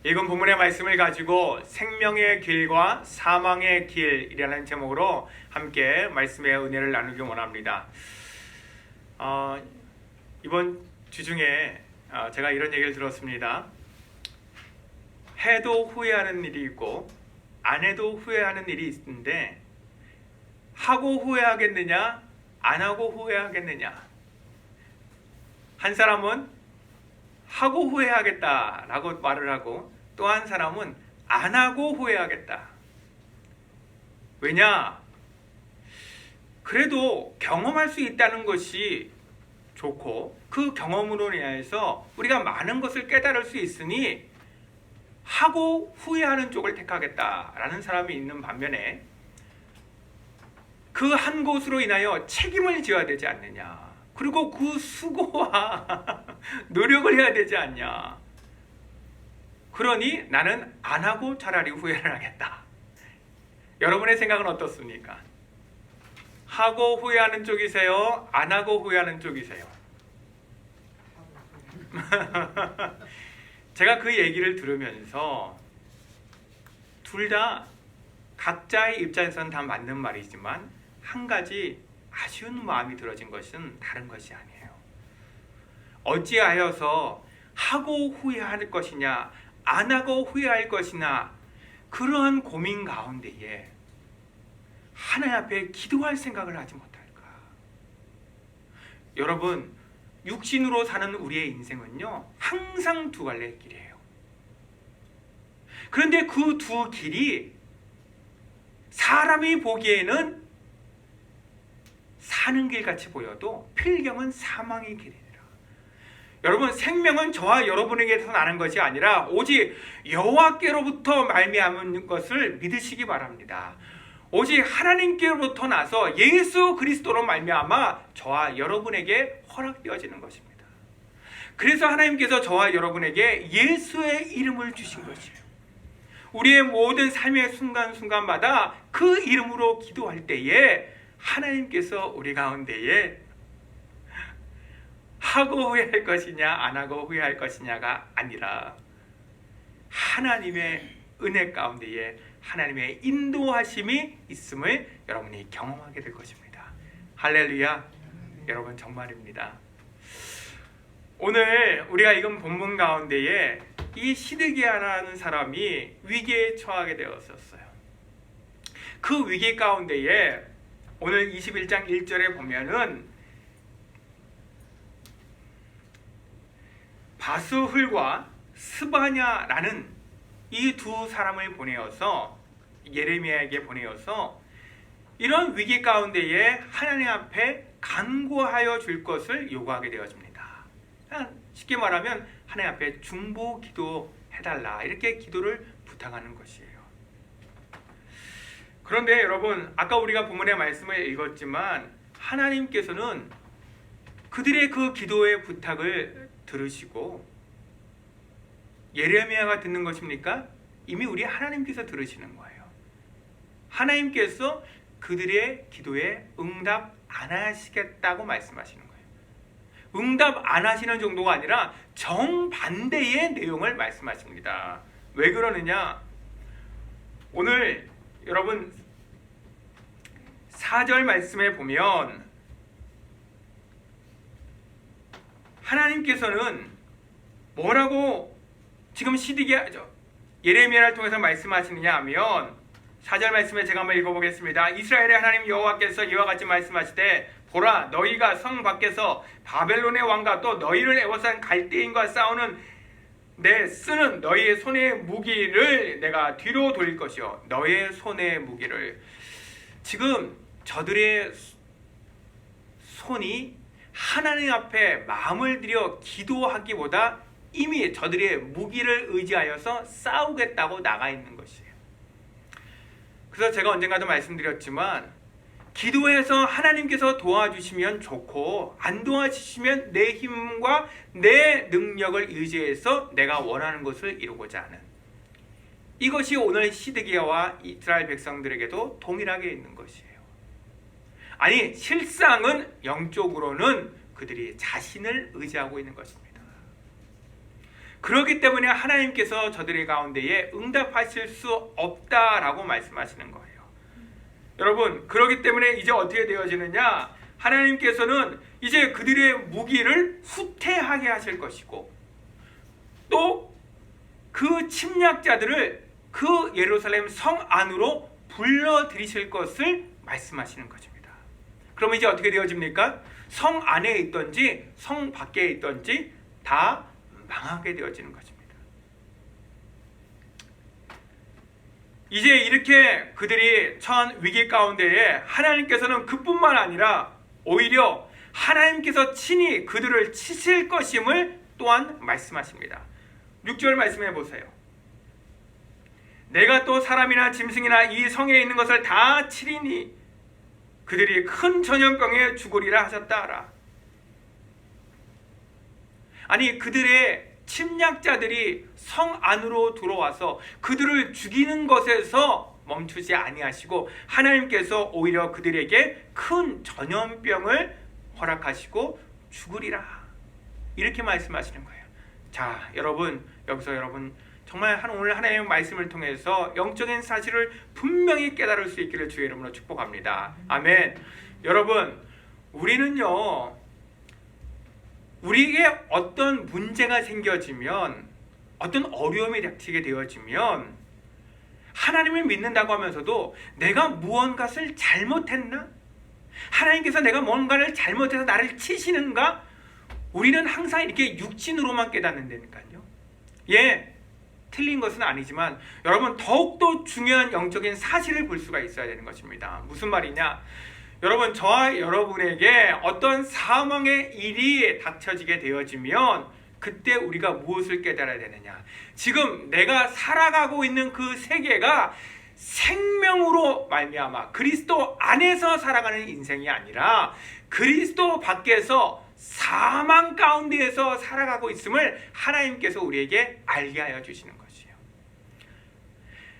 이건 본문의 말씀을 가지고 생명의 길과 사망의 길이라는 제목으로 함께 말씀의 은혜를 나누기 원합니다. 이번 주 중에 제가 이런 얘기를 들었습니다. 해도 후회하는 일이 있고 안 해도 후회하는 일이 있는데 하고 후회하겠느냐 안 하고 후회하겠느냐. 한 사람은 하고 후회하겠다라고 말을 하고 또 한 사람은 안 하고 후회하겠다. 왜냐? 그래도 경험할 수 있다는 것이 좋고 그 경험으로 인해서 우리가 많은 것을 깨달을 수 있으니 하고 후회하는 쪽을 택하겠다라는 사람이 있는 반면에 그 한 것으로 인하여 책임을 져야 되지 않느냐. 그리고 그 수고와 노력을 해야 되지 않냐. 그러니 나는 안 하고 차라리 후회를 하겠다. 여러분의 생각은 어떻습니까? 하고 후회하는 쪽이세요? 안 하고 후회하는 쪽이세요? 제가 그 얘기를 들으면서 둘 다 각자의 입장에서는 다 맞는 말이지만 한 가지 아쉬운 마음이 들어진 것은 다른 것이 아니에요. 어찌하여서 하고 후회할 것이냐 안 하고 후회할 것이냐 그러한 고민 가운데에 하나님 앞에 기도할 생각을 하지 못할까? 여러분, 육신으로 사는 우리의 인생은요 항상 두 갈래의 길이에요. 그런데 그 두 길이 사람이 보기에는 사는 길 같이 보여도 필경은 사망의 길이에요. 여러분, 생명은 저와 여러분에게서 나는 것이 아니라 오직 여호와께로부터 말미암은 것을 믿으시기 바랍니다. 오직 하나님께로부터 나서 예수 그리스도로 말미암아 저와 여러분에게 허락되어지는 것입니다. 그래서 하나님께서 저와 여러분에게 예수의 이름을 주신 것이에요. 우리의 모든 삶의 순간순간마다 그 이름으로 기도할 때에 하나님께서 우리 가운데에 하고 후회할 것이냐 안 하고 후회할 것이냐가 아니라 하나님의 은혜 가운데에 하나님의 인도하심이 있음을 여러분이 경험하게 될 것입니다. 할렐루야. 여러분 정말입니다. 오늘 우리가 읽은 본문 가운데에 이 시드기야라는 사람이 위기에 처하게 되었었어요. 그 위기 가운데에 오늘 21장 1절에 보면은 바스훌과 스바냐라는 이 두 사람을 보내어서 예레미야에게 보내어서 이런 위기 가운데에 하나님 앞에 간구하여 줄 것을 요구하게 되어집니다. 쉽게 말하면 하나님 앞에 중보 기도해달라 이렇게 기도를 부탁하는 것이에요. 그런데 여러분, 아까 우리가 본문의 말씀을 읽었지만 하나님께서는 그들의 그 기도의 부탁을 들으시고 예레미야가 듣는 것입니까? 이미 우리 하나님께서 들으시는 거예요. 하나님께서 그들의 기도에 응답 안 하시겠다고 말씀하시는 거예요. 응답 안 하시는 정도가 아니라 정반대의 내용을 말씀하십니다. 왜 그러느냐? 오늘 여러분 4절 말씀에 보면 하나님께서는 뭐라고 지금 시드기야 예레미야를 통해서 말씀하시느냐 하면 4절 말씀에 제가 한번 읽어보겠습니다. 이스라엘의 하나님 여호와께서 이와 같이 말씀하시되 보라, 너희가 성 밖에서 바벨론의 왕과 또 너희를 애워싼 갈대인과 싸우는 내 쓰는 너희의 손의 무기를 내가 뒤로 돌릴 것이요. 너희의 손의 무기를. 지금 저들의 손이 하나님 앞에 마음을 들여 기도하기보다 이미 저들의 무기를 의지하여서 싸우겠다고 나가 있는 것이에요. 그래서 제가 언젠가도 말씀드렸지만 기도해서 하나님께서 도와주시면 좋고 안 도와주시면 내 힘과 내 능력을 의지해서 내가 원하는 것을 이루고자 하는, 이것이 오늘 시드기야와 이스라엘 백성들에게도 동일하게 있는 것이에요. 아니, 실상은 영적으로는 그들이 자신을 의지하고 있는 것입니다. 그렇기 때문에 하나님께서 저들의 가운데에 응답하실 수 없다라고 말씀하시는 거예요. 여러분, 그렇기 때문에 이제 어떻게 되어지느냐? 하나님께서는 이제 그들의 무기를 후퇴하게 하실 것이고, 또 그 침략자들을 그 예루살렘 성 안으로 불러들이실 것을 말씀하시는 것입니다. 그럼 이제 어떻게 되어집니까? 성 안에 있든지 성 밖에 있든지 다 망하게 되어지는 것입니다. 이제 이렇게 그들이 처한 위기 가운데에 하나님께서는 그뿐만 아니라 오히려 하나님께서 친히 그들을 치실 것임을 또한 말씀하십니다. 6절 말씀해 보세요. 내가 또 사람이나 짐승이나 이 성에 있는 것을 다 치리니 그들이 큰 전염병에 죽으리라 하셨다. 아니, 그들의 침략자들이 성 안으로 들어와서 그들을 죽이는 것에서 멈추지 아니하시고 하나님께서 오히려 그들에게 큰 전염병을 허락하시고 죽으리라, 이렇게 말씀하시는 거예요. 자, 여러분, 여기서 여러분 정말 오늘 하나님의 말씀을 통해서 영적인 사실을 분명히 깨달을 수 있기를 주의 이름으로 축복합니다. 아멘. 여러분, 우리는요, 우리에게 어떤 문제가 생겨지면, 어떤 어려움이 닥치게 되어지면 하나님을 믿는다고 하면서도 내가 무언가를 잘못했나? 하나님께서 내가 뭔가를 잘못해서 나를 치시는가? 우리는 항상 이렇게 육신으로만 깨닫는다니까요. 예, 틀린 것은 아니지만 여러분, 더욱더 중요한 영적인 사실을 볼 수가 있어야 되는 것입니다. 무슨 말이냐? 여러분, 저와 여러분에게 어떤 사망의 일이 닥쳐지게 되어지면 그때 우리가 무엇을 깨달아야 되느냐? 지금 내가 살아가고 있는 그 세계가 생명으로 말미암아 그리스도 안에서 살아가는 인생이 아니라 그리스도 밖에서 사망 가운데에서 살아가고 있음을 하나님께서 우리에게 알게 하여 주시는 것이에요.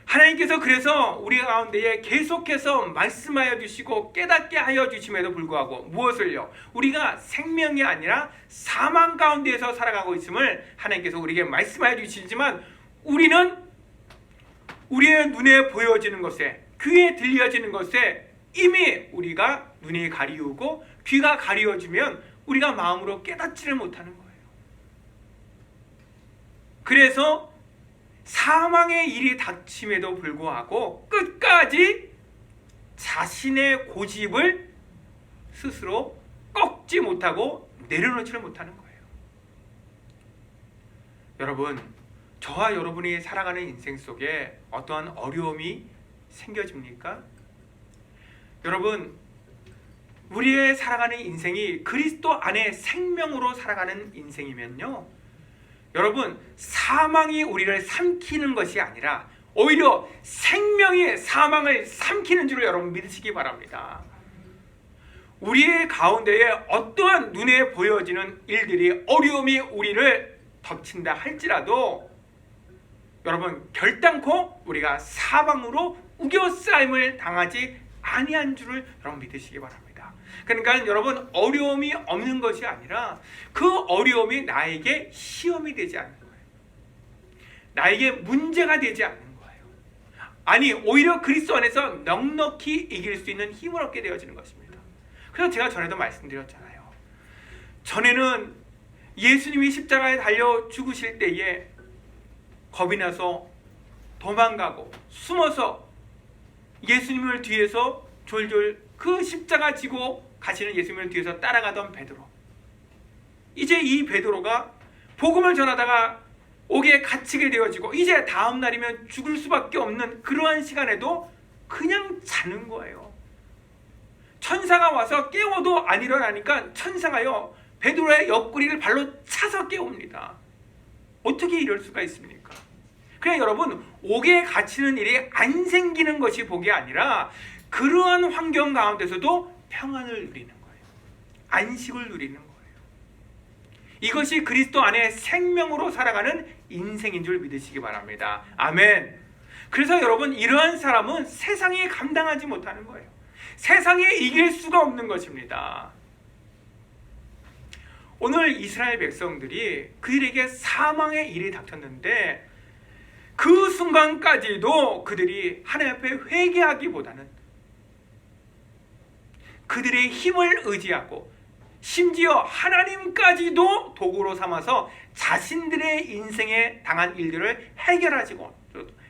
하나님께서 그래서 우리 가운데에 계속해서 말씀하여 주시고 깨닫게 하여 주심에도 불구하고 무엇을요? 우리가 생명이 아니라 사망 가운데에서 살아가고 있음을 하나님께서 우리에게 말씀하여 주시지만 우리는 우리의 눈에 보여지는 것에, 귀에 들려지는 것에 이미 우리가 눈이 가리우고 귀가 가리워지면 우리가 마음으로 깨닫지를 못하는 거예요. 그래서 사망의 일이 닥침에도 불구하고 끝까지 자신의 고집을 스스로 꺾지 못하고 내려놓지를 못하는 거예요. 여러분, 저와 여러분이 살아가는 인생 속에 어떠한 어려움이 생겨집니까? 여러분, 우리의 살아가는 인생이 그리스도 안에 생명으로 살아가는 인생이면요, 여러분, 사망이 우리를 삼키는 것이 아니라 오히려 생명이 사망을 삼키는 줄을 여러분 믿으시기 바랍니다. 우리의 가운데에 어떠한 눈에 보여지는 일들이, 어려움이 우리를 덮친다 할지라도 여러분, 결단코 우리가 사방으로 우겨싸임을 당하지 아니한 줄을 여러분 믿으시기 바랍니다. 그러니까 여러분, 어려움이 없는 것이 아니라 그 어려움이 나에게 시험이 되지 않는 거예요. 나에게 문제가 되지 않는 거예요. 아니, 오히려 그리스도 안에서 넉넉히 이길 수 있는 힘을 얻게 되어지는 것입니다. 그래서 제가 전에도 말씀드렸잖아요. 전에는 예수님이 십자가에 달려 죽으실 때에 겁이 나서 도망가고 숨어서 예수님을 뒤에서 졸졸 그 십자가 지고 가시는 예수님을 뒤에서 따라가던 베드로, 이제 이 베드로가 복음을 전하다가 옥에 갇히게 되어지고 이제 다음 날이면 죽을 수밖에 없는 그러한 시간에도 그냥 자는 거예요. 천사가 와서 깨워도 안 일어나니까 천사가요, 베드로의 옆구리를 발로 차서 깨웁니다. 어떻게 이럴 수가 있습니까? 그냥 여러분, 옥에 갇히는 일이 안 생기는 것이 복이 아니라 그러한 환경 가운데서도 평안을 누리는 거예요. 안식을 누리는 거예요. 이것이 그리스도 안에 생명으로 살아가는 인생인 줄 믿으시기 바랍니다. 아멘. 그래서 여러분, 이러한 사람은 세상이 감당하지 못하는 거예요. 세상에 이길 수가 없는 것입니다. 오늘 이스라엘 백성들이 그들에게 사망의 일이 닥쳤는데 그 순간까지도 그들이 하나님 앞에 회개하기보다는 그들의 힘을 의지하고 심지어 하나님까지도 도구로 삼아서 자신들의 인생에 당한 일들을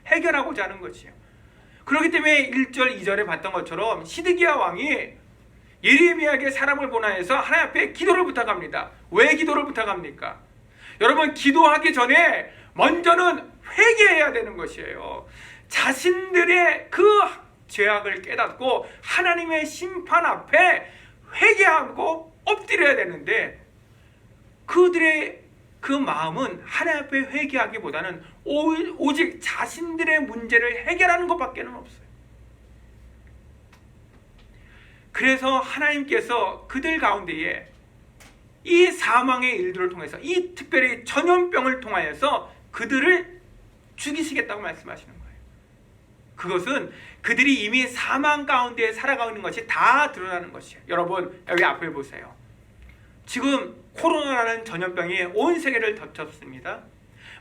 해결하고자 하는 것이에요. 그렇기 때문에 1절 2절에 봤던 것처럼 시드기야 왕이 예레미야에게 사람을 보내서 하나님 앞에 기도를 부탁합니다. 왜 기도를 부탁합니까? 여러분, 기도하기 전에 먼저는 회개해야 되는 것이에요. 자신들의 그 죄악을 깨닫고 하나님의 심판 앞에 회개하고 엎드려야 되는데 그들의 그 마음은 하나님 앞에 회개하기보다는 오직 자신들의 문제를 해결하는 것밖에는 없어요. 그래서 하나님께서 그들 가운데에 이 사망의 일들을 통해서, 이 특별히 전염병을 통하여서 그들을 죽이시겠다고 말씀하시는 거예요. 그것은 그들이 이미 사망 가운데 살아가고 있는 것이 다 드러나는 것이에요. 여러분, 여기 앞을 보세요. 지금 코로나라는 전염병이 온 세계를 덮쳤습니다.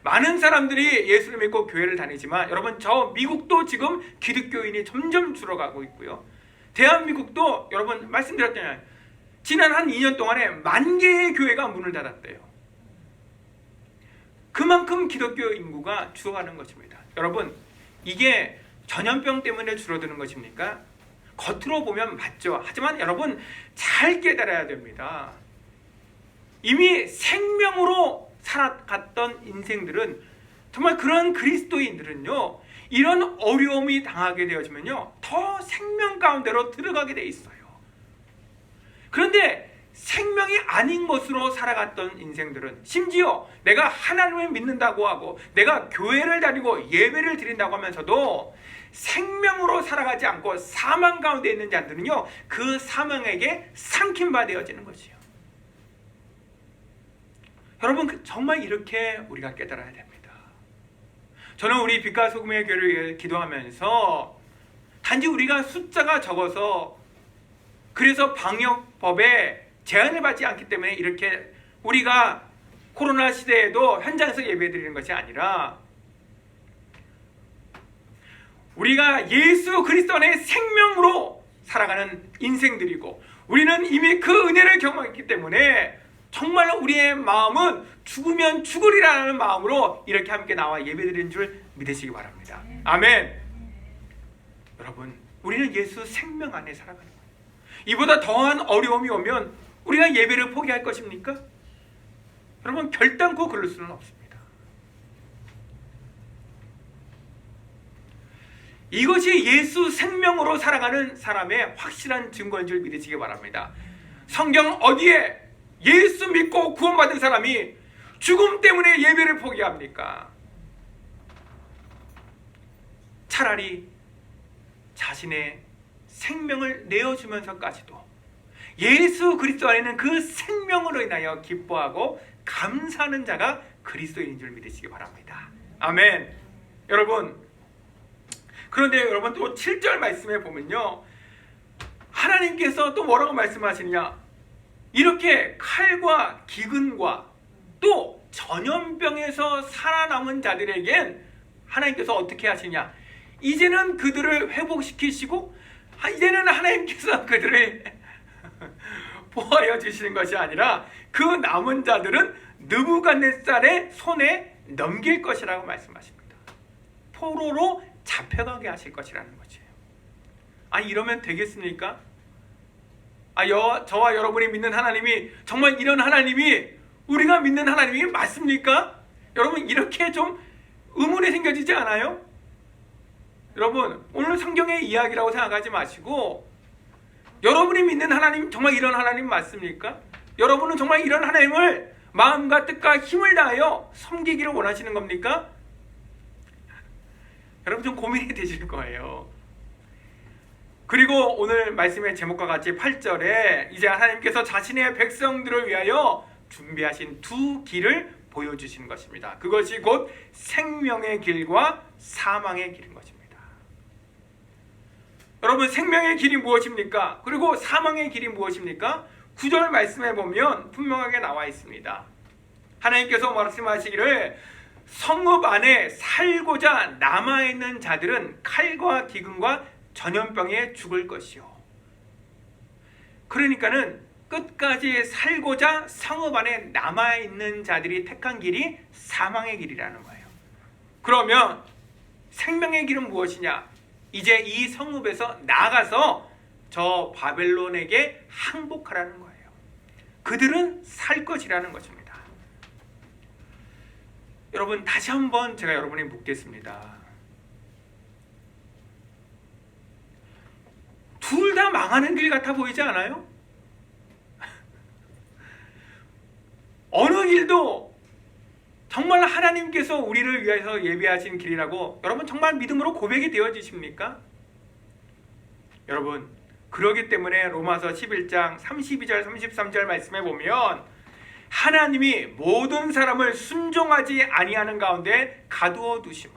많은 사람들이 예수를 믿고 교회를 다니지만 여러분, 저 미국도 지금 기독교인이 점점 줄어가고 있고요. 대한민국도 여러분 말씀드렸잖아요. 지난 한 2년 동안에 10,000개의 교회가 문을 닫았대요. 그만큼 기독교 인구가 죽어가는 것입니다. 여러분, 이게 전염병 때문에 줄어드는 것입니까? 겉으로 보면 맞죠. 하지만 여러분, 잘 깨달아야 됩니다. 이미 생명으로 살아갔던 인생들은, 정말 그런 그리스도인들은요, 이런 어려움이 당하게 되어지면요, 더 생명 가운데로 들어가게 돼 있어요. 그런데 생명이 아닌 것으로 살아갔던 인생들은, 심지어 내가 하나님을 믿는다고 하고 내가 교회를 다니고 예배를 드린다고 하면서도 생명으로 살아가지 않고 사망 가운데 있는 자들은요, 그 사망에게 삼킨바 되어지는 것이에요. 여러분, 정말 이렇게 우리가 깨달아야 됩니다. 저는 우리 빛과 소금의 교회를 위해 기도하면서 단지 우리가 숫자가 적어서, 그래서 방역법에 제한을 받지 않기 때문에 이렇게 우리가 코로나 시대에도 현장에서 예배드리는 것이 아니라, 우리가 예수 그리스도 안에 생명으로 살아가는 인생들이고, 우리는 이미 그 은혜를 경험했기 때문에 정말 우리의 마음은 죽으면 죽으리라는 마음으로 이렇게 함께 나와 예배드리는 줄 믿으시기 바랍니다. 아멘. 여러분, 우리는 예수 생명 안에 살아가는 거예요. 이보다 더한 어려움이 오면 우리가 예배를 포기할 것입니까? 여러분, 결단코 그럴 수는 없습니다. 이것이 예수 생명으로 살아가는 사람의 확실한 증거인 줄 믿으시기 바랍니다. 성경 어디에 예수 믿고 구원받은 사람이 죽음 때문에 예배를 포기합니까? 차라리 자신의 생명을 내어주면서까지도 예수 그리스도 안에는 그 생명으로 인하여 기뻐하고 감사하는 자가 그리스도인인 줄 믿으시기 바랍니다. 아멘. 여러분, 그런데 여러분, 또 7절 말씀에 보면요, 하나님께서 또 뭐라고 말씀하시느냐, 이렇게 칼과 기근과 또 전염병에서 살아남은 자들에겐 하나님께서 어떻게 하시냐, 이제는 그들을 회복시키시고 이제는 하나님께서 그들을 보호하여 주시는 것이 아니라 그 남은 자들은 느부갓네살의 손에 넘길 것이라고 말씀하십니다. 포로로 잡혀가게 하실 것이라는 거죠. 아니, 이러면 되겠습니까? 저와 여러분이 믿는 하나님이 정말 이런 하나님이 우리가 믿는 하나님이 맞습니까? 여러분, 이렇게 좀 의문이 생겨지지 않아요? 여러분, 오늘 성경의 이야기라고 생각하지 마시고, 여러분이 믿는 하나님 정말 이런 하나님 맞습니까? 여러분은 정말 이런 하나님을 마음과 뜻과 힘을 다하여 섬기기를 원하시는 겁니까? 여러분, 좀 고민이 되실 거예요. 그리고 오늘 말씀의 제목과 같이 8절에 이제 하나님께서 자신의 백성들을 위하여 준비하신 두 길을 보여주신 것입니다. 그것이 곧 생명의 길과 사망의 길인 것입니다. 여러분, 생명의 길이 무엇입니까? 그리고 사망의 길이 무엇입니까? 9절 말씀에 보면 분명하게 나와 있습니다. 하나님께서 말씀하시기를 성읍 안에 살고자 남아있는 자들은 칼과 기근과 전염병에 죽을 것이요. 그러니까는 끝까지 살고자 성읍 안에 남아있는 자들이 택한 길이 사망의 길이라는 거예요. 그러면 생명의 길은 무엇이냐? 이제 이 성읍에서 나가서 저 바벨론에게 항복하라는 거예요. 그들은 살 것이라는 것입니다. 여러분, 다시 한번 제가 여러분에게 묻겠습니다. 둘 다 망하는 길 같아 보이지 않아요? 어느 길도 정말 하나님께서 우리를 위해서 예비하신 길이라고 여러분 정말 믿음으로 고백이 되어지십니까? 여러분, 그러기 때문에 로마서 11장 32절 33절 말씀에 보면 하나님이 모든 사람을 순종하지 아니하는 가운데 가두어 두심은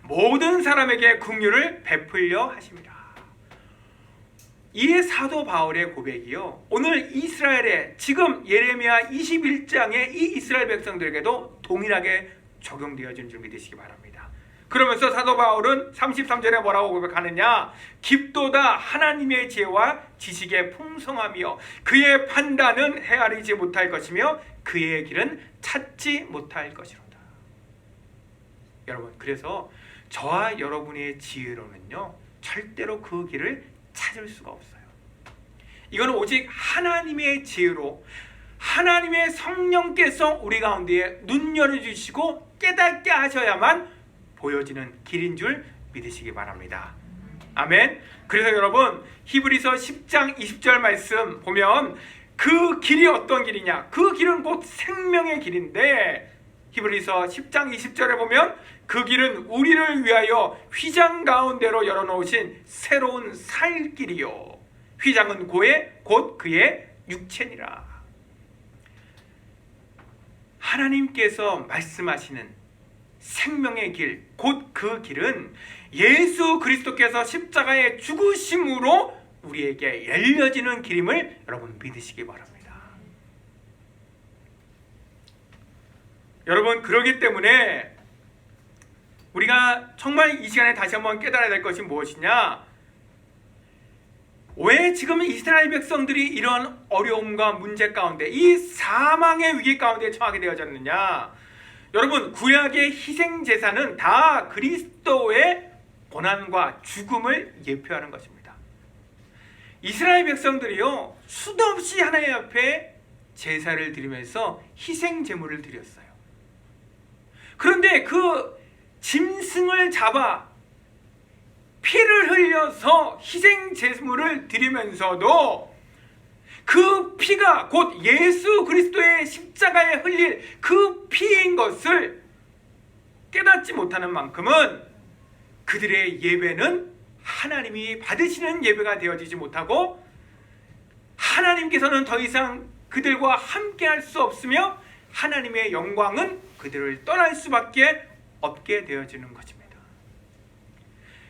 모든 사람에게 긍휼을 베풀려 하심이라. 이 사도 바울의 고백이요, 오늘 이스라엘에 지금 예레미야 21장의 이 이스라엘 백성들에게도 동일하게 적용되어진 줄 믿으시기 바랍니다. 그러면서 사도 바울은 33절에 뭐라고 고백하느냐? 깊도다 하나님의 지혜와 지식의 풍성하며 그의 판단은 헤아리지 못할 것이며 그의 길은 찾지 못할 것이로다. 여러분, 그래서 저와 여러분의 지혜로는요 절대로 그 길을 찾을 수가 없어요. 이거는 오직 하나님의 지혜로 하나님의 성령께서 우리 가운데에 눈 열어주시고 깨닫게 하셔야만 보여지는 길인 줄 믿으시기 바랍니다. 아멘. 그래서 여러분, 히브리서 10장 20절 말씀 보면 그 길이 어떤 길이냐? 그 길은 곧 생명의 길인데 히브리서 10장 20절에 보면 그 길은 우리를 위하여 휘장 가운데로 열어놓으신 새로운 살 길이요 휘장은 곧 그의 육체니라. 하나님께서 말씀하시는 생명의 길, 곧 그 길은 예수 그리스도께서 십자가에 죽으심으로 우리에게 열려지는 길임을 여러분 믿으시기 바랍니다. 여러분, 그러기 때문에 우리가 정말 이 시간에 다시 한번 깨달아야 될 것이 무엇이냐? 왜 지금 이스라엘 백성들이 이런 어려움과 문제 가운데 이 사망의 위기 가운데 처하게 되어졌느냐? 여러분, 구약의 희생제사는 다 그리스도의 고난과 죽음을 예표하는 것입니다. 이스라엘 백성들이요 수도 없이 하나님 앞에 제사를 드리면서 희생제물을 드렸어요. 그런데 그 짐승을 잡아 피를 흘려서 희생제물을 드리면서도 그 피가 곧 예수 그리스도의 십자가에 흘릴 그 피인 것을 깨닫지 못하는 만큼은 그들의 예배는 하나님이 받으시는 예배가 되어지지 못하고 하나님께서는 더 이상 그들과 함께 할 수 없으며 하나님의 영광은 그들을 떠날 수밖에 없게 되어지는 것입니다.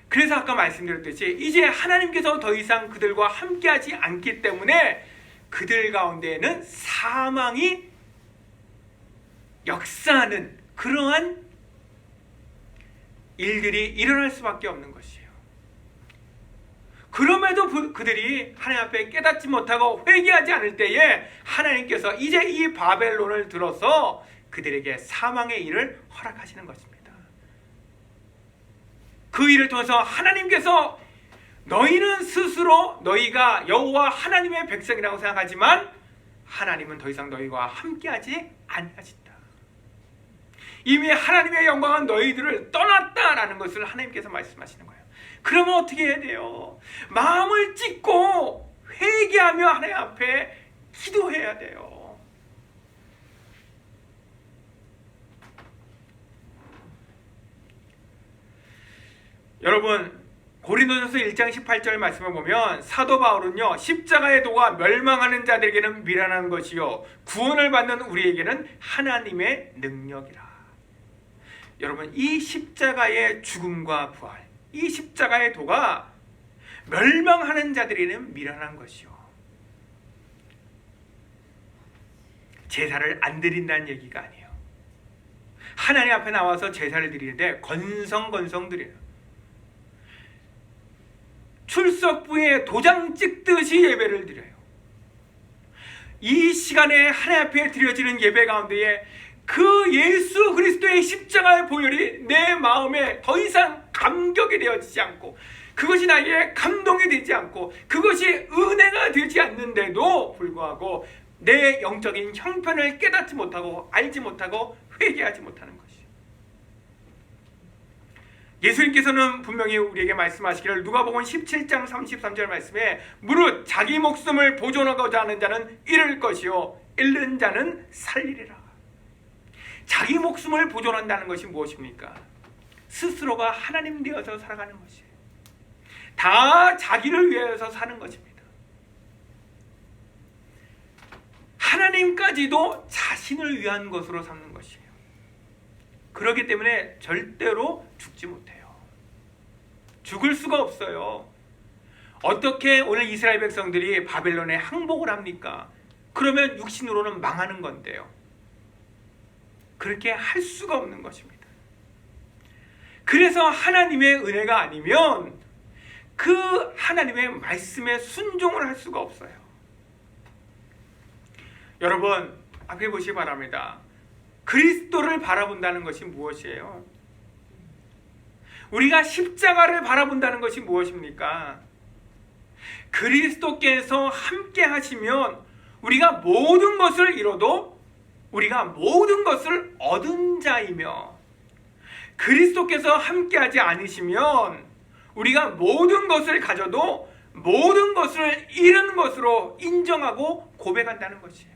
그래서 아까 말씀드렸듯이 이제 하나님께서 더 이상 그들과 함께하지 않기 때문에 그들 가운데에는 사망이 역사하는 그러한 일들이 일어날 수밖에 없는 것이에요. 그럼에도 그들이 하나님 앞에 깨닫지 못하고 회개하지 않을 때에 하나님께서 이제 이 바벨론을 들어서 그들에게 사망의 일을 허락하시는 것입니다. 그 일을 통해서 하나님께서 너희는 스스로 너희가 여호와 하나님의 백성이라고 생각하지만 하나님은 더 이상 너희와 함께하지 아니하신다. 이미 하나님의 영광은 너희들을 떠났다라는 것을 하나님께서 말씀하시는 거예요. 그러면 어떻게 해야 돼요? 마음을 찢고 회개하며 하나님 앞에 기도해야 돼요. 여러분, 고린도전서 1장 18절 말씀을 보면 사도 바울은요 십자가의 도가 멸망하는 자들에게는 미련한 것이요 구원을 받는 우리에게는 하나님의 능력이라. 여러분, 이 십자가의 죽음과 부활, 이 십자가의 도가 멸망하는 자들에게는 미련한 것이요 제사를 안 드린다는 얘기가 아니에요. 하나님 앞에 나와서 제사를 드리는데 건성건성 드려요. 출석부에 도장 찍듯이 예배를 드려요. 이 시간에 하나님 앞에 드려지는 예배 가운데에 그 예수 그리스도의 십자가의 보혈이 내 마음에 더 이상 감격이 되어지지 않고, 그것이 나에게 감동이 되지 않고, 그것이 은혜가 되지 않는데도 불구하고 내 영적인 형편을 깨닫지 못하고 알지 못하고 회개하지 못하는 것이에요. 예수님께서는 분명히 우리에게 말씀하시기를 누가복음 17장 33절 말씀에 무릇 자기 목숨을 보존하고자 하는 자는 잃을 것이요 잃는 자는 살리리라. 자기 목숨을 보존한다는 것이 무엇입니까? 스스로가 하나님 되어서 살아가는 것이에요. 다 자기를 위해서 사는 것입니다. 하나님까지도 자신을 위한 것으로 삼는 것이에요. 그렇기 때문에 절대로 죽지 못해요. 죽을 수가 없어요. 어떻게 오늘 이스라엘 백성들이 바벨론에 항복을 합니까? 그러면 육신으로는 망하는 건데요. 그렇게 할 수가 없는 것입니다. 그래서 하나님의 은혜가 아니면 그 하나님의 말씀에 순종을 할 수가 없어요. 여러분, 앞에 보시기 바랍니다. 그리스도를 바라본다는 것이 무엇이에요? 우리가 십자가를 바라본다는 것이 무엇입니까? 그리스도께서 함께 하시면 우리가 모든 것을 이뤄도 우리가 모든 것을 얻은 자이며, 그리스도께서 함께하지 않으시면 우리가 모든 것을 가져도 모든 것을 잃은 것으로 인정하고 고백한다는 것이에요.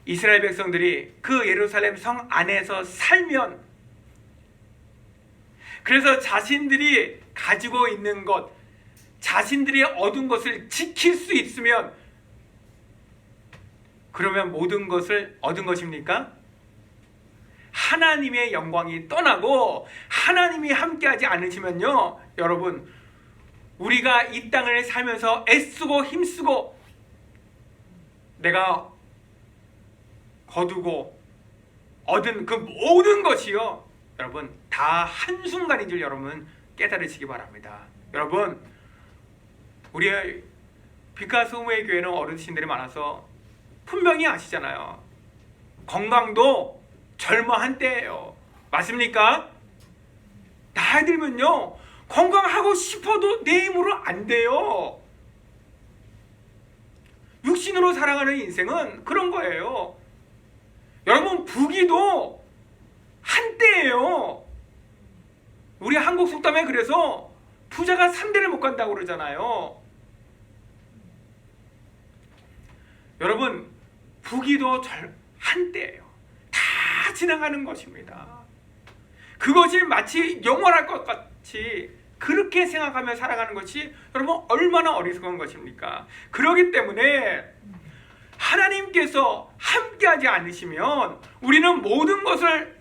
이스라엘 백성들이 그 예루살렘 성 안에서 살면, 그래서 자신들이 가지고 있는 것, 자신들이 얻은 것을 지킬 수 있으면, 그러면 모든 것을 얻은 것입니까? 하나님의 영광이 떠나고 하나님이 함께하지 않으시면요, 여러분, 우리가 이 땅을 살면서 애쓰고 힘쓰고 내가 거두고 얻은 그 모든 것이요, 여러분, 다 한순간인 줄 여러분 깨달으시기 바랍니다. 여러분, 우리 빛가스후의 교회는 어르신들이 많아서 분명히 아시잖아요. 건강도 젊어한 때예요. 맞습니까? 나이 들면요, 건강하고 싶어도 내 힘으로 안 돼요. 육신으로 살아가는 인생은 그런 거예요. 여러분, 부귀도 한때예요. 우리 한국 속담에 그래서 부자가 3대를 못 간다고 그러잖아요. 여러분, 부귀도 한때예요. 다 지나가는 것입니다. 그것이 마치 영원할 것 같이 그렇게 생각하며 살아가는 것이 여러분 얼마나 어리석은 것입니까? 그렇기 때문에 하나님께서 함께하지 않으시면 우리는 모든 것을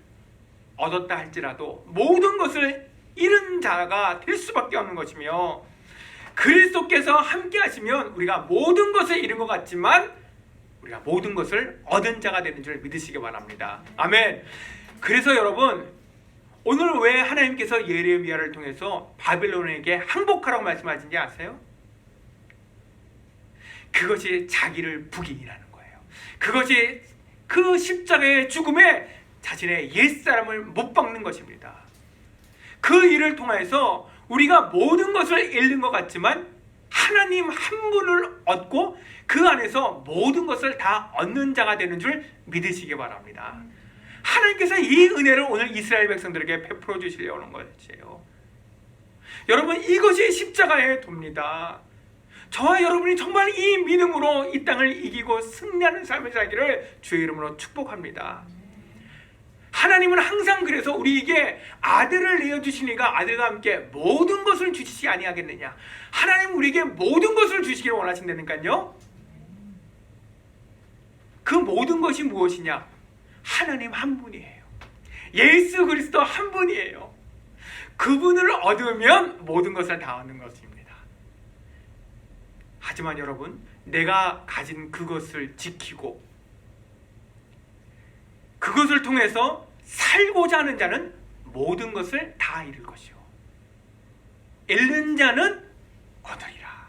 얻었다 할지라도 모든 것을 잃은 자가 될 수밖에 없는 것이며, 그리스도께서 함께하시면 우리가 모든 것을 잃은 것 같지만 우리가 모든 것을 얻은 자가 되는 줄 믿으시기 바랍니다. 아멘. 그래서 여러분, 오늘 왜 하나님께서 예레미야를 통해서 바벨론에게 항복하라고 말씀하신지 아세요? 그것이 자기를 부인하는 거예요. 그것이 그 십자가의 죽음에 자신의 옛사람을 못 박는 것입니다. 그 일을 통해서 우리가 모든 것을 잃는 것 같지만 하나님 한 분을 얻고 그 안에서 모든 것을 다 얻는 자가 되는 줄 믿으시기 바랍니다. 하나님께서 이 은혜를 오늘 이스라엘 백성들에게 베풀어 주시려고 하는 것이에요. 여러분, 이것이 십자가의 도입니다. 저와 여러분이 정말 이 믿음으로 이 땅을 이기고 승리하는 삶을 살기를 주의 이름으로 축복합니다. 하나님은 항상 그래서 우리에게 아들을 내어주시니까 아들과 함께 모든 것을 주시지 아니하겠느냐. 하나님 우리에게 모든 것을 주시기를 원하신다니까요. 그 모든 것이 무엇이냐? 하나님 한 분이에요. 예수 그리스도 한 분이에요. 그분을 얻으면 모든 것을 다 얻는 것입니다. 하지만 여러분, 내가 가진 그것을 지키고 그것을 통해서 살고자 하는 자는 모든 것을 다 잃을 것이요 잃는 자는 얻으리라.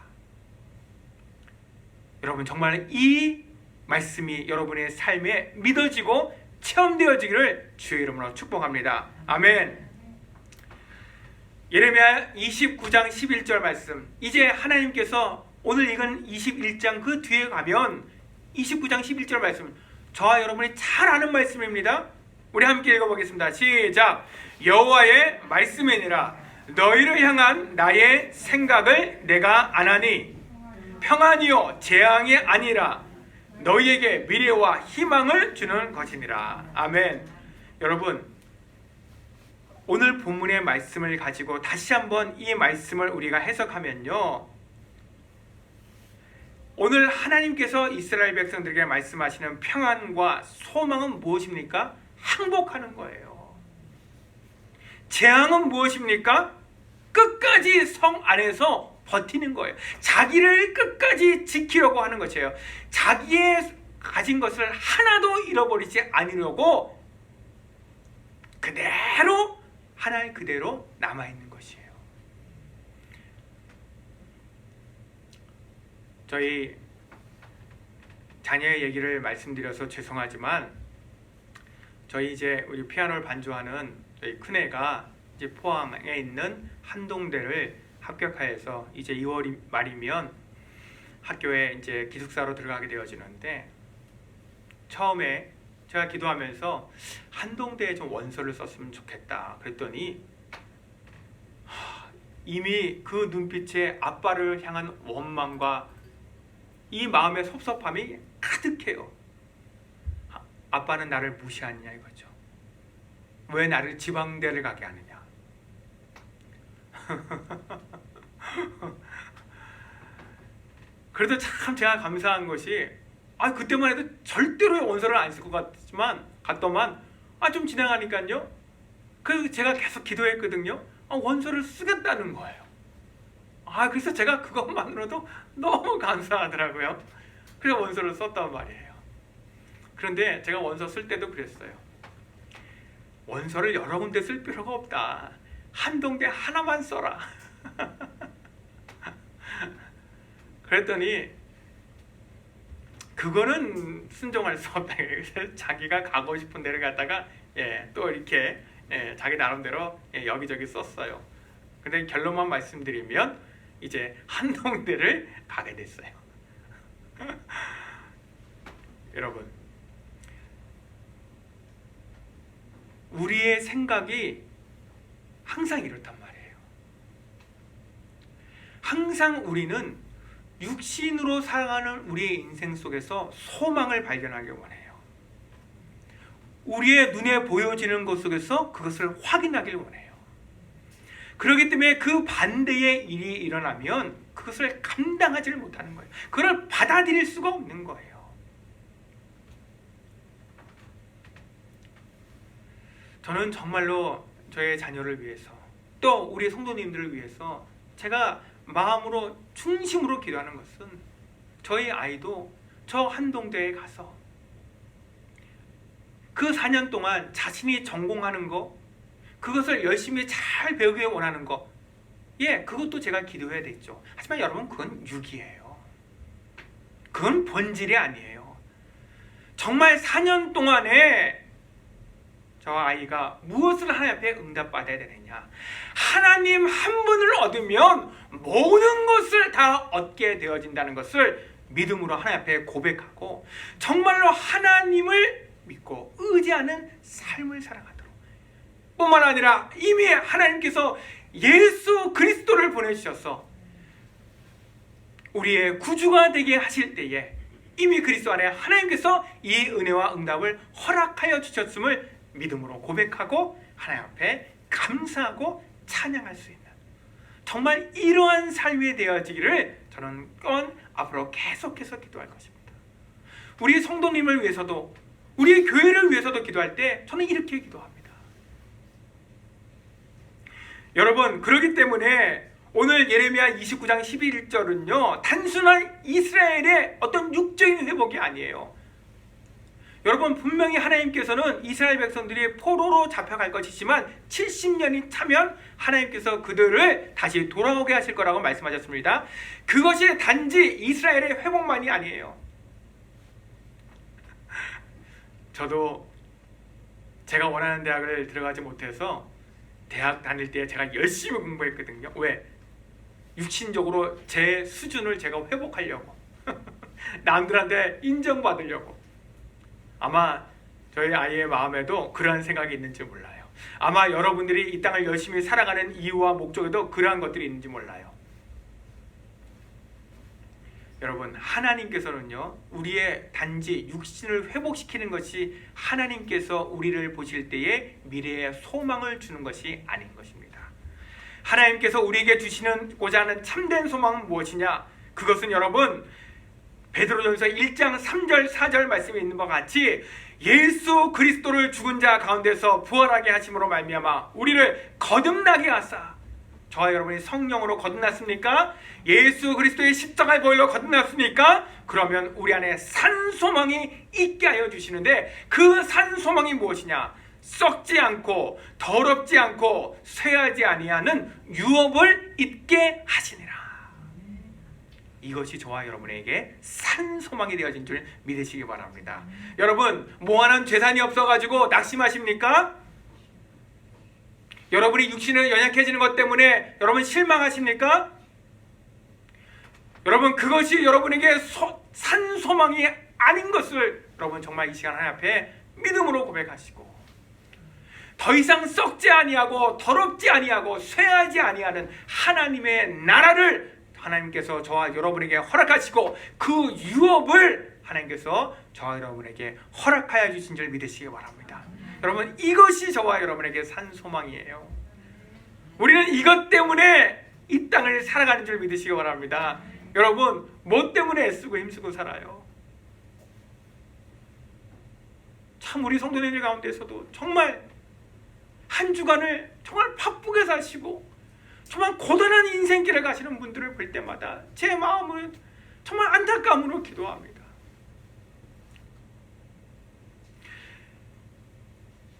여러분, 정말 이 말씀이 여러분의 삶에 믿어지고 체험되어지기를 주의 이름으로 축복합니다. 아멘. 예레미야 29장 11절 말씀, 이제 하나님께서 오늘 읽은 21장 그 뒤에 가면 29장 11절 말씀, 저와 여러분이 잘 아는 말씀입니다. 우리 함께 읽어보겠습니다. 시작. 여호와의 말씀이니라. 너희를 향한 나의 생각을 내가 아나니 평안이요 재앙이 아니라 너희에게 미래와 희망을 주는 것이니라. 아멘. 여러분, 오늘 본문의 말씀을 가지고 다시 한번 이 말씀을 우리가 해석하면요, 오늘 하나님께서 이스라엘 백성들에게 말씀하시는 평안과 소망은 무엇입니까? 항복하는 거예요. 재앙은 무엇입니까? 끝까지 성 안에서 버티는 거예요. 자기를 끝까지 지키려고 하는 것이에요. 자기의 가진 것을 하나도 잃어버리지 않으려고 그대로 하나님 그대로 남아있는 것이에요. 저희 자녀의 얘기를 말씀드려서 죄송하지만, 저희 이제 우리 피아노를 반주하는 저희 큰애가 이제 포항에 있는 한동대를 합격하여서 이제 2월 말이면 학교에 이제 기숙사로 들어가게 되어지는데, 처음에 제가 기도하면서 한동대에 좀 원서를 썼으면 좋겠다 그랬더니 이미 그 눈빛에 아빠를 향한 원망과 이 마음의 섭섭함이 가득해요. 아빠는 나를 무시하느냐 이거죠. 왜 나를 지방대를 가게 하느냐. 그래도 참 제가 감사한 것이, 그때만 해도 절대로 원서를 안 쓸 것 같더만 좀 진행하니까요, 그래서 제가 계속 기도했거든요. 원서를 쓰겠다는 거예요. 그래서 제가 그것만으로도 너무 감사하더라고요. 그래서 원서를 썼단 말이에요. 그런데 제가 원서 쓸 때도 그랬어요. 원서를 여러 군데 쓸 필요가 없다. 한동대 하나만 써라. 그랬더니 그거는 순종할 수 없다. 그래서 자기가 가고 싶은 데를 갔다가 또 이렇게 자기 나름대로 여기저기 썼어요. 근데 결론만 말씀드리면 이제 한동대를 가게 됐어요. 여러분, 우리의 생각이 항상 이렇단 말이에요. 항상 우리는 육신으로 살아가는 우리의 인생 속에서 소망을 발견하기 원해요. 우리의 눈에 보여지는 것 속에서 그것을 확인하길 원해요. 그렇기 때문에 그 반대의 일이 일어나면 그것을 감당하지를 못하는 거예요. 그걸 받아들일 수가 없는 거예요. 저는 정말로 저의 자녀를 위해서, 또 우리 성도님들을 위해서 제가 마음으로 중심으로 기도하는 것은, 저희 아이도 저 한동대에 가서 그 4년 동안 자신이 전공하는 거, 그것을 열심히 잘 배우길 원하는 거, 그것도 제가 기도해야 되죠. 하지만 여러분, 그건 유기예요. 그건 본질이 아니에요. 정말 4년 동안에 저 아이가 무엇을 하나님 앞에 응답받아야 되느냐. 하나님 한 분을 얻으면 모든 것을 다 얻게 되어진다는 것을 믿음으로 하나님 앞에 고백하고, 정말로 하나님을 믿고 의지하는 삶을 살아가도록, 뿐만 아니라 이미 하나님께서 예수 그리스도를 보내주셔서 우리의 구주가 되게 하실 때에 이미 그리스도 안에 하나님께서 이 은혜와 응답을 허락하여 주셨음을 믿음으로 고백하고 하나님 앞에 감사하고 찬양할 수 있는, 정말 이러한 삶이 되어지기를 저는 앞으로 계속해서 기도할 것입니다. 우리 성도님을 위해서도, 우리 교회를 위해서도 기도할 때 저는 이렇게 기도합니다. 여러분, 그렇기 때문에 오늘 예레미야 29장 11절은요 단순한 이스라엘의 어떤 육적인 회복이 아니에요. 여러분, 분명히 하나님께서는 이스라엘 백성들이 포로로 잡혀갈 것이지만 70년이 차면 하나님께서 그들을 다시 돌아오게 하실 거라고 말씀하셨습니다. 그것이 단지 이스라엘의 회복만이 아니에요. 저도 제가 원하는 대학을 들어가지 못해서 대학 다닐 때 제가 열심히 공부했거든요. 왜? 육신적으로 제 수준을 제가 회복하려고 남들한테 인정받으려고. 아마 저희 아이의 마음에도 그러한 생각이 있는지 몰라요. 아마 여러분들이 이 땅을 열심히 살아가는 이유와 목적에도 그러한 것들이 있는지 몰라요. 여러분, 하나님께서는요, 우리의 단지 육신을 회복시키는 것이 하나님께서 우리를 보실 때에 미래의 소망을 주는 것이 아닌 것입니다. 하나님께서 우리에게 주시고자 하는 참된 소망은 무엇이냐? 그것은 여러분, 베드로전서 1장 3절 4절 말씀에 있는 것 같이 예수 그리스도를 죽은 자 가운데서 부활하게 하심으로 말미암아 우리를 거듭나게 하사. 저와 여러분이 성령으로 거듭났습니까? 예수 그리스도의 십자가의 보혈로 거듭났습니까? 그러면 우리 안에 산 소망이 있게 하여 주시는데, 그 산 소망이 무엇이냐? 썩지 않고 더럽지 않고 쇠하지 아니하는 유업을 잊게 하시니라. 이것이 저와 여러분에게 산 소망이 되어진 줄 믿으시기 바랍니다. 여러분, 모아놓은 재산이 없어가지고 낙심하십니까? 여러분이 육신을 연약해지는 것 때문에 여러분 실망하십니까? 여러분, 그것이 여러분에게 산 소망이 아닌 것을 여러분 정말 이 시간 하나님 앞에 믿음으로 고백하시고, 더 이상 썩지 아니하고 더럽지 아니하고 쇠하지 아니하는 하나님의 나라를 하나님께서 저와 여러분에게 허락하시고, 그 유업을 하나님께서 저와 여러분에게 허락하여 주신 줄 믿으시기 바랍니다. 여러분, 이것이 저와 여러분에게 산 소망이에요. 우리는 이것 때문에 이 땅을 살아가는 줄 믿으시기 바랍니다. 여러분, 뭐 때문에 애쓰고 힘쓰고 살아요? 참, 우리 성도님들 가운데서도 정말 한 주간을 정말 바쁘게 사시고 정말 고단한 인생길을 가시는 분들을 볼 때마다 제 마음은 정말 안타까움으로 기도합니다.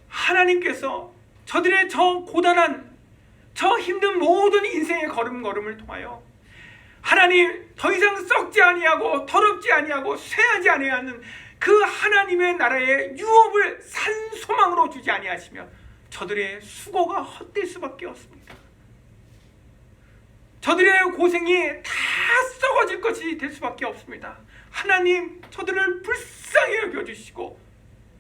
하나님께서 저들의 저 고단한, 저 힘든 모든 인생의 걸음걸음을 통하여 하나님, 더 이상 썩지 아니하고 더럽지 아니하고 쇠하지 아니하는 그 하나님의 나라의 유업을 산 소망으로 주지 아니하시며 저들의 수고가 헛될 수밖에 없습니다. 저들의 고생이 다 썩어질 것이 될 수밖에 없습니다. 하나님, 저들을 불쌍히 여겨주시고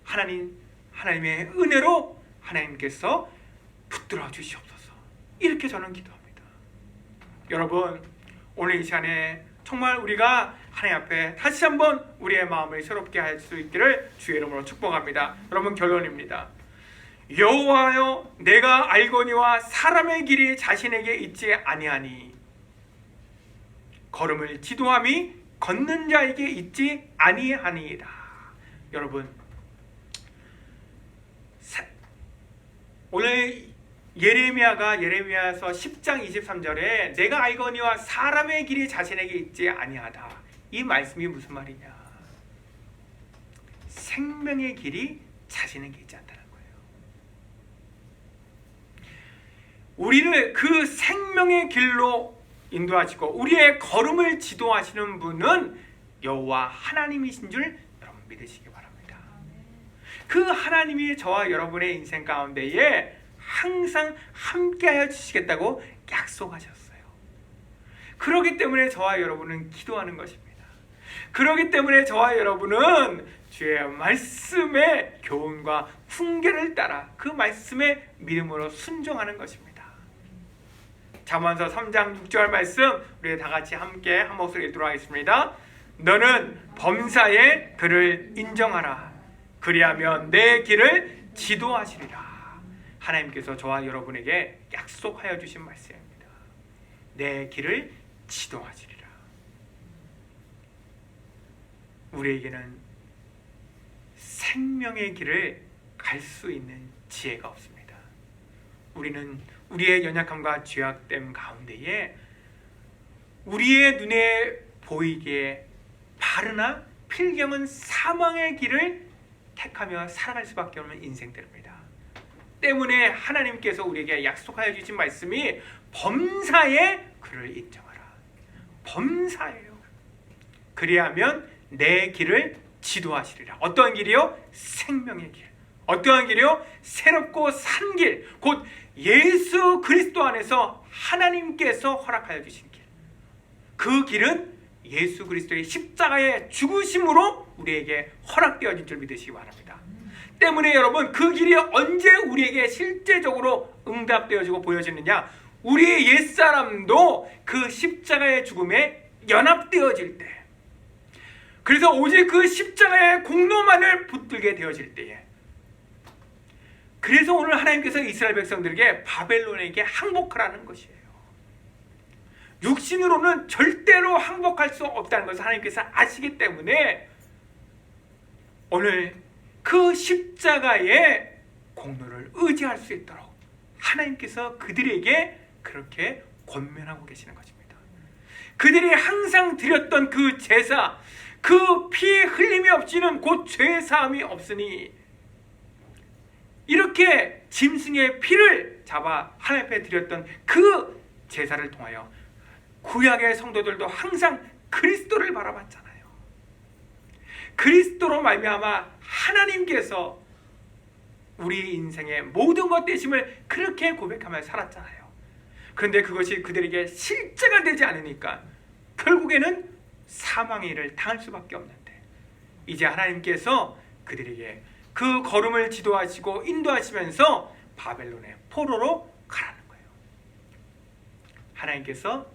하나님의 은혜로 하나님께서 붙들어 주시옵소서. 이렇게 저는 기도합니다. 여러분, 오늘 이 시간에 정말 우리가 하나님 앞에 다시 한번 우리의 마음을 새롭게 할 수 있기를 주의 이름으로 축복합니다. 여러분, 결론입니다. 여호와여, 내가 알거니와 사람의 길이 자신에게 있지 아니하니 걸음을 지도함이 걷는 자에게 있지 아니하니이다. 여러분, 오늘 예레미야서 10장 23절에 내가 알거니와 사람의 길이 자신에게 있지 아니하다. 이 말씀이 무슨 말이냐? 생명의 길이 자신에게 있지 않다는 거예요. 우리를 그 생명의 길로 인도하시고 우리의 걸음을 지도하시는 분은 여호와 하나님이신 줄 여러분 믿으시기 바랍니다. 그 하나님이 저와 여러분의 인생 가운데에 항상 함께하여 주시겠다고 약속하셨어요. 그렇기 때문에 저와 여러분은 기도하는 것입니다. 그렇기 때문에 저와 여러분은 주의 말씀의 교훈과 훈계를 따라 그 말씀의 믿음으로 순종하는 것입니다. 잠언서 3장 6절 말씀 우리 다 같이 함께 한 목소리 읽도록 하겠습니다. 너는 범사에 그를 인정하라. 그리하면 내 길을 지도하시리라. 하나님께서 저와 여러분에게 약속하여 주신 말씀입니다. 내 길을 지도하시리라. 우리에게는 생명의 길을 갈 수 있는 지혜가 없습니다. 우리는 우리의 연약함과 죄악됨 가운데에 우리의 눈에 보이기에 바르나 필경은 사망의 길을 택하며 살아갈 수밖에 없는 인생들입니다. 때문에 하나님께서 우리에게 약속하여 주신 말씀이 범사에 그를 인정하라. 범사예요. 그리하면 내 길을 지도하시리라. 어떠한 길이요? 생명의 길. 어떠한 길이요? 새롭고 산 길. 곧 예수 그리스도 안에서 하나님께서 허락하여 주신 길. 그 길은 예수 그리스도의 십자가의 죽으심으로 우리에게 허락되어진 줄 믿으시기 바랍니다. 때문에 여러분, 그 길이 언제 우리에게 실제적으로 응답되어지고 보여지느냐? 우리의 옛사람도 그 십자가의 죽음에 연합되어질 때, 그래서 오직 그 십자가의 공로만을 붙들게 되어질 때에, 그래서 오늘 하나님께서 이스라엘 백성들에게 바벨론에게 항복하라는 것이에요. 육신으로는 절대로 항복할 수 없다는 것을 하나님께서 아시기 때문에 오늘 그 십자가의 공로를 의지할 수 있도록 하나님께서 그들에게 그렇게 권면하고 계시는 것입니다. 그들이 항상 드렸던 그 제사, 그 피 흘림이 없이는 곧 죄 사함이 없으니, 이렇게 짐승의 피를 잡아 하나님 앞에 드렸던 그 제사를 통하여 구약의 성도들도 항상 그리스도를 바라봤잖아요. 그리스도로 말미암아 하나님께서 우리 인생의 모든 것 되심을 그렇게 고백하며 살았잖아요. 그런데 그것이 그들에게 실제가 되지 않으니까 결국에는 사망의 일을 당할 수밖에 없는데, 이제 하나님께서 그들에게 그 걸음을 지도하시고 인도하시면서 바벨론의 포로로 가라는 거예요. 하나님께서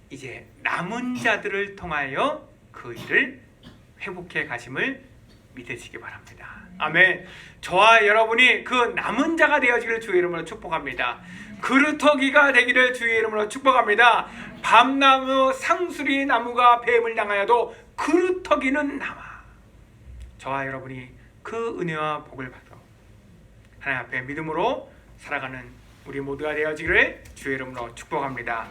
이제 남은 자들을 통하여 그 일을 회복해 가심을 믿으시기 바랍니다. 아멘. 저와 여러분이 그 남은 자가 되어지기를 주의 이름으로 축복합니다. 그루터기가 되기를 주의 이름으로 축복합니다. 밤나무 상수리 나무가 뱀을 향하여도 그루터기는 남아. 저와 여러분이 그 은혜와 복을 받아 하나님 앞에 믿음으로 살아가는 우리 모두가 되어지기를 주의 이름으로 축복합니다.